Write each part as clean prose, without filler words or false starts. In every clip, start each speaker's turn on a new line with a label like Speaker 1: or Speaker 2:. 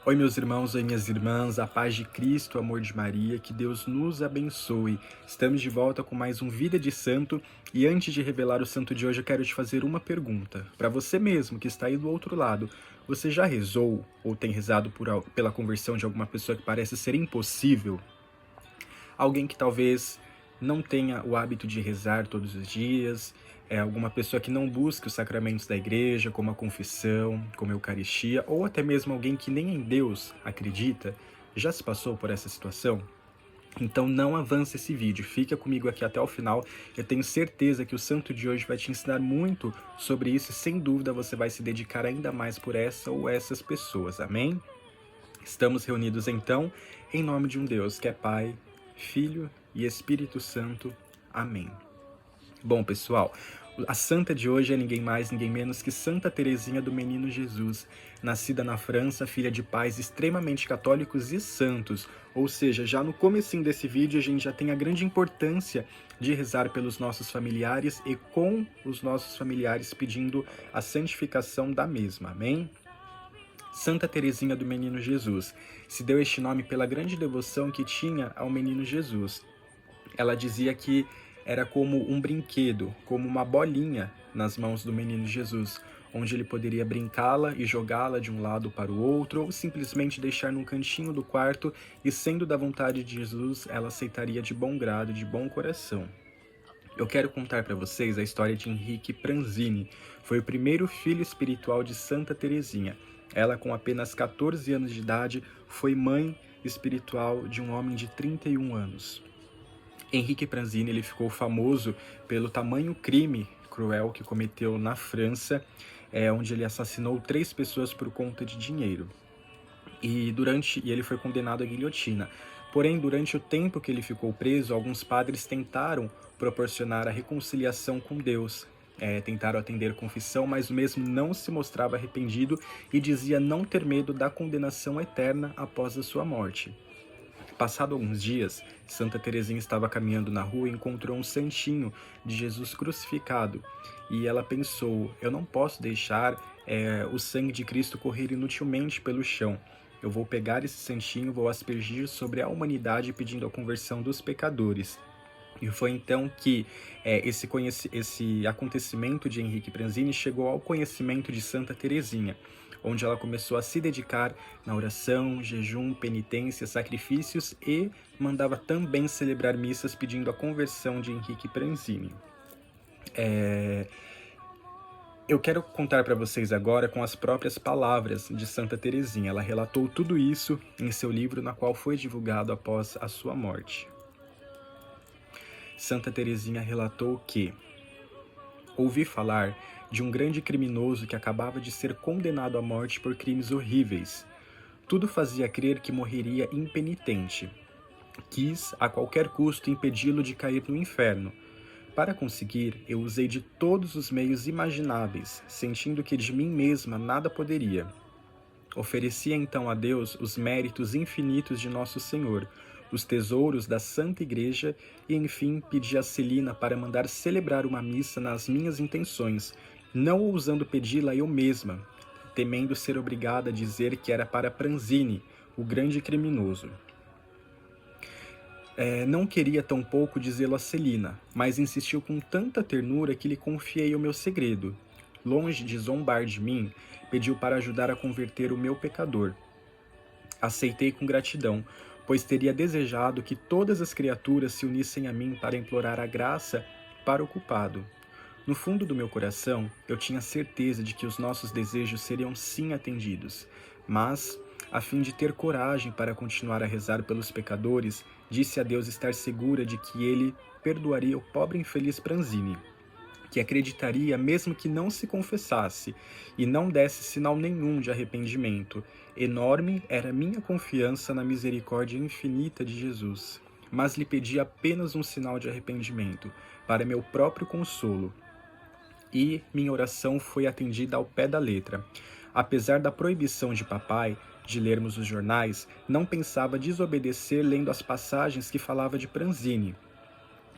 Speaker 1: Oi, meus irmãos, oi, minhas irmãs, a paz de Cristo, o amor de Maria, que Deus nos abençoe. Estamos de volta com mais um Vida de Santo e antes de revelar o santo de hoje, eu quero te fazer uma pergunta. Para você mesmo que está aí do outro lado, você já rezou ou tem rezado pela conversão de alguma pessoa que parece ser impossível? Alguém que talvez não tenha o hábito de rezar todos os dias, alguma pessoa que não busque os sacramentos da igreja, como a confissão, como a Eucaristia, ou até mesmo alguém que nem em Deus acredita, já se passou por essa situação? Então não avance esse vídeo, fica comigo aqui até o final, eu tenho certeza que o santo de hoje vai te ensinar muito sobre isso e sem dúvida você vai se dedicar ainda mais por essa ou essas pessoas, amém? Estamos reunidos então em nome de um Deus que é Pai, Filho e Espírito Santo. Amém. Bom, pessoal, a santa de hoje é ninguém mais, ninguém menos que Santa Teresinha do Menino Jesus, nascida na França, filha de pais extremamente católicos e santos. Ou seja, já no comecinho desse vídeo a gente já tem a grande importância de rezar pelos nossos familiares e com os nossos familiares pedindo a santificação da mesma. Amém? Santa Teresinha do Menino Jesus se deu este nome pela grande devoção que tinha ao Menino Jesus. Ela dizia que era como um brinquedo, como uma bolinha nas mãos do Menino Jesus, onde ele poderia brincá-la e jogá-la de um lado para o outro, ou simplesmente deixar num cantinho do quarto e, sendo da vontade de Jesus, ela aceitaria de bom grado, de bom coração. Eu quero contar para vocês a história de Henrique Pranzini. Foi o primeiro filho espiritual de Santa Teresinha. Ela, com apenas 14 anos de idade, foi mãe espiritual de um homem de 31 anos. Henrique Pranzini ele ficou famoso pelo tamanho crime cruel que cometeu na França, onde ele assassinou 3 pessoas por conta de dinheiro. E ele foi condenado à guilhotina. Porém, durante o tempo que ele ficou preso, alguns padres tentaram proporcionar a reconciliação com Deus. Tentaram atender confissão, mas o mesmo não se mostrava arrependido e dizia não ter medo da condenação eterna após a sua morte. Passado alguns dias, Santa Teresinha estava caminhando na rua e encontrou um santinho de Jesus crucificado. E ela pensou, eu não posso deixar o sangue de Cristo correr inutilmente pelo chão. Eu vou pegar esse santinho, vou aspergir sobre a humanidade pedindo a conversão dos pecadores. E foi então que esse acontecimento de Henrique Pranzini chegou ao conhecimento de Santa Teresinha, onde ela começou a se dedicar na oração, jejum, penitência, sacrifícios e mandava também celebrar missas pedindo a conversão de Henrique Pranzini. Eu quero contar para vocês agora com as próprias palavras de Santa Teresinha. Ela relatou tudo isso em seu livro, na qual foi divulgado após a sua morte. Santa Teresinha relatou que ouvi falar de um grande criminoso que acabava de ser condenado à morte por crimes horríveis. Tudo fazia crer que morreria impenitente. Quis, a qualquer custo, impedi-lo de cair no inferno. Para conseguir, eu usei de todos os meios imagináveis, sentindo que de mim mesma nada poderia. Oferecia então a Deus os méritos infinitos de Nosso Senhor, os tesouros da Santa Igreja e, enfim, pedi a Celina para mandar celebrar uma missa nas minhas intenções, não ousando pedi-la eu mesma, temendo ser obrigada a dizer que era para Pranzini, o grande criminoso. Não queria tampouco dizê-lo a Celina, mas insistiu com tanta ternura que lhe confiei o meu segredo. Longe de zombar de mim, pediu para ajudar a converter o meu pecador. Aceitei com gratidão, pois teria desejado que todas as criaturas se unissem a mim para implorar a graça para o culpado. No fundo do meu coração, eu tinha certeza de que os nossos desejos seriam sim atendidos, mas, a fim de ter coragem para continuar a rezar pelos pecadores, disse a Deus estar segura de que ele perdoaria o pobre infeliz Pranzini, que acreditaria mesmo que não se confessasse e não desse sinal nenhum de arrependimento. Enorme era minha confiança na misericórdia infinita de Jesus, mas lhe pedi apenas um sinal de arrependimento, para meu próprio consolo. E minha oração foi atendida ao pé da letra. Apesar da proibição de papai de lermos os jornais, não pensava desobedecer lendo as passagens que falava de Pranzini.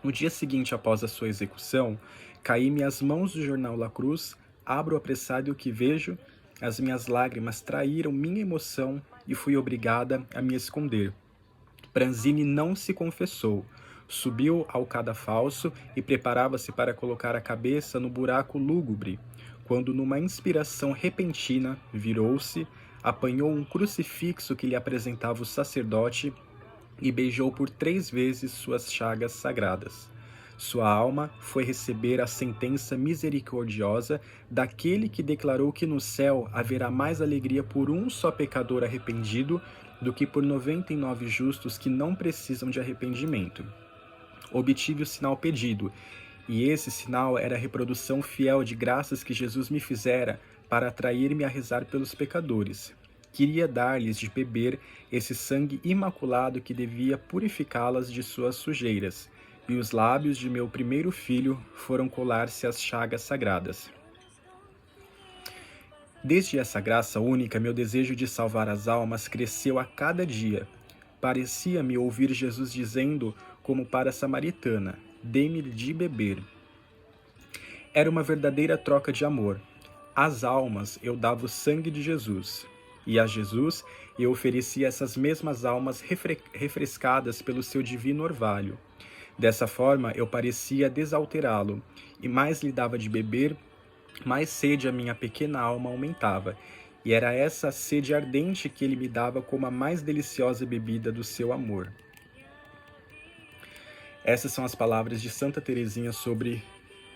Speaker 1: No dia seguinte após a sua execução, caí-me às mãos do jornal La Cruz, abro apressado e o que vejo As minhas lágrimas traíram minha emoção e fui obrigada a me esconder. Pranzini não se confessou. Subiu ao cadafalso e preparava-se para colocar a cabeça no buraco lúgubre, quando, numa inspiração repentina, virou-se, apanhou um crucifixo que lhe apresentava o sacerdote e beijou por 3 vezes suas chagas sagradas. Sua alma foi receber a sentença misericordiosa daquele que declarou que no céu haverá mais alegria por um só pecador arrependido do que por 99 justos que não precisam de arrependimento. Obtive o sinal pedido, e esse sinal era a reprodução fiel de graças que Jesus me fizera para atrair-me a rezar pelos pecadores. Queria dar-lhes de beber esse sangue imaculado que devia purificá-las de suas sujeiras, e os lábios de meu primeiro filho foram colar-se às chagas sagradas. Desde essa graça única, meu desejo de salvar as almas cresceu a cada dia. Parecia-me ouvir Jesus dizendo, como para a samaritana, dê-me de beber. Era uma verdadeira troca de amor. Às almas eu dava o sangue de Jesus, e a Jesus eu oferecia essas mesmas almas refrescadas pelo seu divino orvalho. Dessa forma eu parecia desalterá-lo, e mais lhe dava de beber, mais sede a minha pequena alma aumentava, e era essa sede ardente que ele me dava como a mais deliciosa bebida do seu amor. Essas são as palavras de Santa Teresinha sobre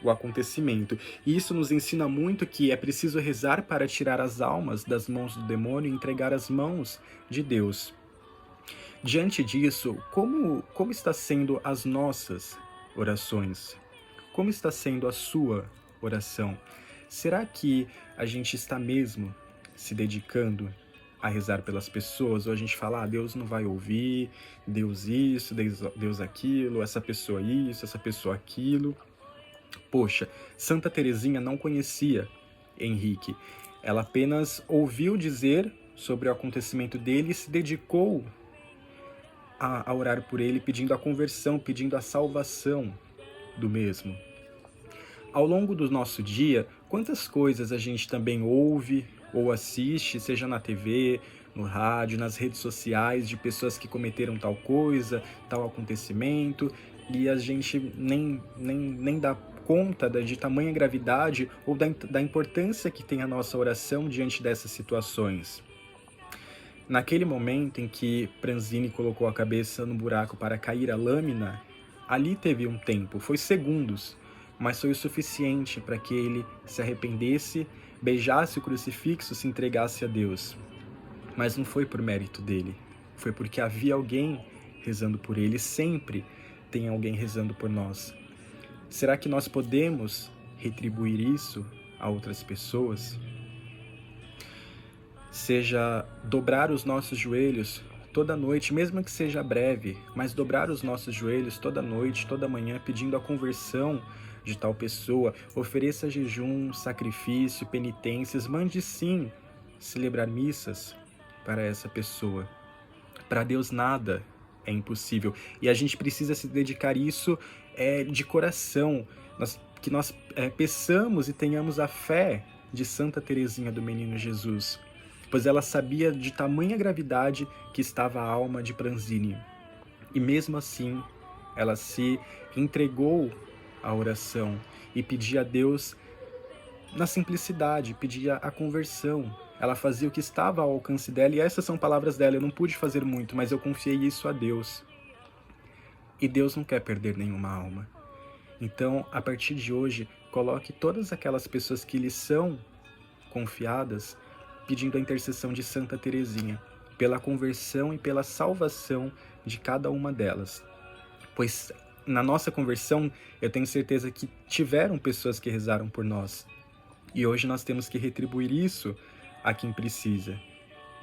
Speaker 1: o acontecimento. E isso nos ensina muito que é preciso rezar para tirar as almas das mãos do demônio e entregar às mãos de Deus. Diante disso, como está sendo as nossas orações? Como está sendo a sua oração? Será que a gente está mesmo se dedicando a rezar pelas pessoas? Ou a gente fala, Deus não vai ouvir, Deus isso, Deus aquilo, essa pessoa isso, essa pessoa aquilo. Poxa, Santa Teresinha não conhecia Henrique. Ela apenas ouviu dizer sobre o acontecimento dele e se dedicou a orar por ele, pedindo a conversão, pedindo a salvação do mesmo. Ao longo do nosso dia, quantas coisas a gente também ouve ou assiste, seja na TV, no rádio, nas redes sociais, de pessoas que cometeram tal coisa, tal acontecimento, e a gente nem dá conta de tamanha gravidade ou da importância que tem a nossa oração diante dessas situações. Naquele momento em que Pranzini colocou a cabeça no buraco para cair a lâmina, ali teve um tempo, foi segundos, mas foi o suficiente para que ele se arrependesse, beijasse o crucifixo, se entregasse a Deus. Mas não foi por mérito dele, foi porque havia alguém rezando por ele, sempre tem alguém rezando por nós. Será que nós podemos retribuir isso a outras pessoas? Seja dobrar os nossos joelhos toda noite, mesmo que seja breve, mas dobrar os nossos joelhos toda noite, toda manhã, pedindo a conversão de tal pessoa, ofereça jejum, sacrifício, penitências, mande sim celebrar missas para essa pessoa. Para Deus nada é impossível, e a gente precisa se dedicar isso de coração, que nós peçamos e tenhamos a fé de Santa Teresinha do Menino Jesus, pois ela sabia de tamanha gravidade que estava a alma de Pranzini. E mesmo assim, ela se entregou à oração e pedia a Deus na simplicidade, pedia a conversão. Ela fazia o que estava ao alcance dela, e essas são palavras dela, eu não pude fazer muito, mas eu confiei isso a Deus. E Deus não quer perder nenhuma alma. Então, a partir de hoje, coloque todas aquelas pessoas que lhe são confiadas, pedindo a intercessão de Santa Teresinha, pela conversão e pela salvação de cada uma delas. Pois na nossa conversão, eu tenho certeza que tiveram pessoas que rezaram por nós. E hoje nós temos que retribuir isso a quem precisa.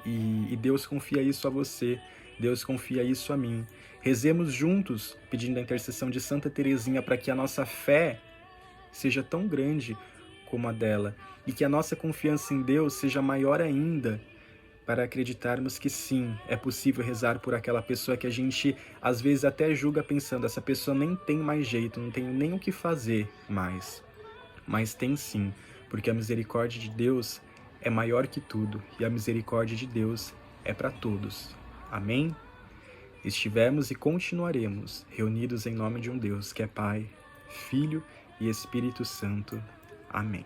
Speaker 1: E Deus confia isso a você, Deus confia isso a mim. Rezemos juntos, pedindo a intercessão de Santa Teresinha para que a nossa fé seja tão grande como a dela, e que a nossa confiança em Deus seja maior ainda, para acreditarmos que sim, é possível rezar por aquela pessoa que a gente às vezes até julga pensando, essa pessoa nem tem mais jeito, não tem nem o que fazer mais. Mas tem sim, porque a misericórdia de Deus é maior que tudo e a misericórdia de Deus é para todos. Amém? Estivemos e continuaremos reunidos em nome de um Deus que é Pai, Filho e Espírito Santo. Amém.